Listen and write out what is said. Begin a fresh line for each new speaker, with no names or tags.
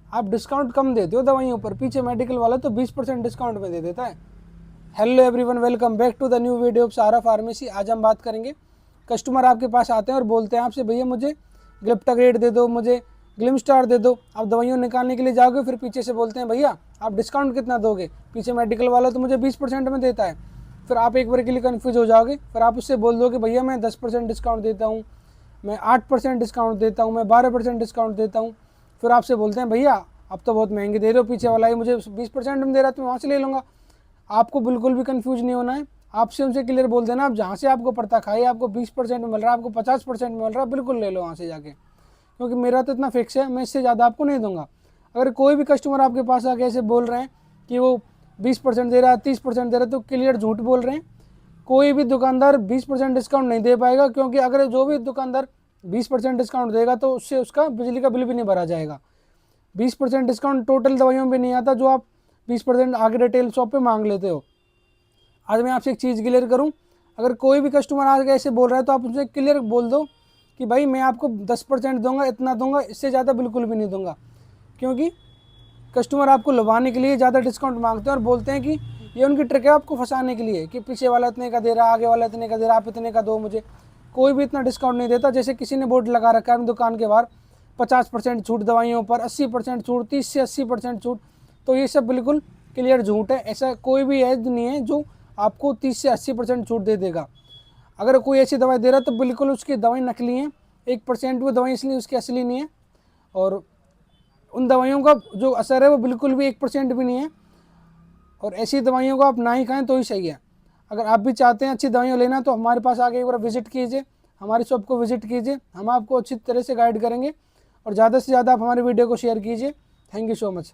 आप डिस्काउंट कम देते हो दवाइयों पर, पीछे मेडिकल वाला तो 20% डिस्काउंट में दे देता है। Hello everyone, welcome back to the new video of Sahara pharmacy. आज हम बात करेंगे, कस्टमर आपके पास आते हैं और बोलते हैं आपसे, भैया मुझे ग्लिप्टाग्रेड दे दो, मुझे ग्लिमस्टार दे दो। आप दवाइयों निकालने के लिए जाओगे, फिर पीछे से बोलते हैं भैया आप डिस्काउंट कितना दोगे, पीछे मेडिकल वाला तो मुझे 20% में देता है। फिर आप एक बार के लिए कन्फ्यूज हो जाओगे, फिर आप उससे बोल दो कि भैया मैं 10% डिस्काउंट देता हूँ, मैं 8% डिस्काउंट देता हूँ, मैं 12% डिस्काउंट देता हूँ। फिर आपसे बोलते हैं भैया आप तो बहुत महंगे दे रहे हो, पीछे वाला ही मुझे 20% में दे रहा है तो मैं वहाँ से ले लूँगा। आपको बिल्कुल भी कंफ्यूज नहीं होना है, आपसे उनसे क्लियर बोल देना, आप जहाँ से आपको पड़ता खाइए, आपको 20% में मिल रहा है, आपको 50% में मिल रहा है, बिल्कुल ले लो वहाँ से जाके, क्योंकि मेरा तो इतना फिक्स है, मैं इससे ज़्यादा आपको नहीं दूंगा। अगर कोई भी कस्टमर आपके पास आके ऐसे बोल रहे हैं कि वो 20% दे रहा है, 30% दे रहा है, तो क्लियर झूठ बोल रहे हैं। कोई भी दुकानदार 20% डिस्काउंट नहीं दे पाएगा, क्योंकि अगर जो भी दुकानदार 20% डिस्काउंट देगा तो उससे उसका बिजली का बिल भी नहीं भरा जाएगा। 20% डिस्काउंट टोटल दवाइयों में नहीं आता, जो आप 20% आगे रिटेल शॉप पे मांग लेते हो। आज मैं आपसे एक चीज़ क्लियर करूं, अगर कोई भी कस्टमर आगे ऐसे बोल रहा है तो आप उनसे क्लियर बोल दो कि भाई मैं आपको 10% दूंगा, इतना दूंगा, इससे ज़्यादा बिल्कुल भी नहीं दूंगा। क्योंकि कस्टमर आपको लुभाने के लिए ज़्यादा डिस्काउंट मांगते हैं और बोलते हैं कि ये उनकी ट्रिक है आपको फंसाने के लिए, कि पीछे वाला इतने का दे रहा है, आगे वाला इतने का दे रहा है, आप इतने का दो मुझे। कोई भी इतना डिस्काउंट नहीं देता। जैसे किसी ने बोर्ड लगा रखा है अपनी दुकान के बाहर, 50% छूट दवाइयों पर, 80% छूट, 30 से 80% छूट, तो ये सब बिल्कुल क्लियर झूठ है। ऐसा कोई भी ऐड नहीं है जो आपको 30 से 80% छूट दे देगा। अगर कोई ऐसी दवाई दे रहा है तो बिल्कुल उसकी दवाई नकली है, 1% वो दवाई इसलिए उसकी असली नहीं है, और उन दवाइयों का जो असर है वो बिल्कुल भी 1% भी नहीं है। और ऐसी दवाइयों को आप ना ही खाएं तो ही सही है। अगर आप भी चाहते हैं अच्छी दवाइयाँ लेना तो हमारे पास आके एक बार विजिट कीजिए, हमारी शॉप को विजिट कीजिए, हम आपको अच्छी तरह से गाइड करेंगे। और ज़्यादा से ज़्यादा आप हमारे वीडियो को शेयर कीजिए। Thank you so much.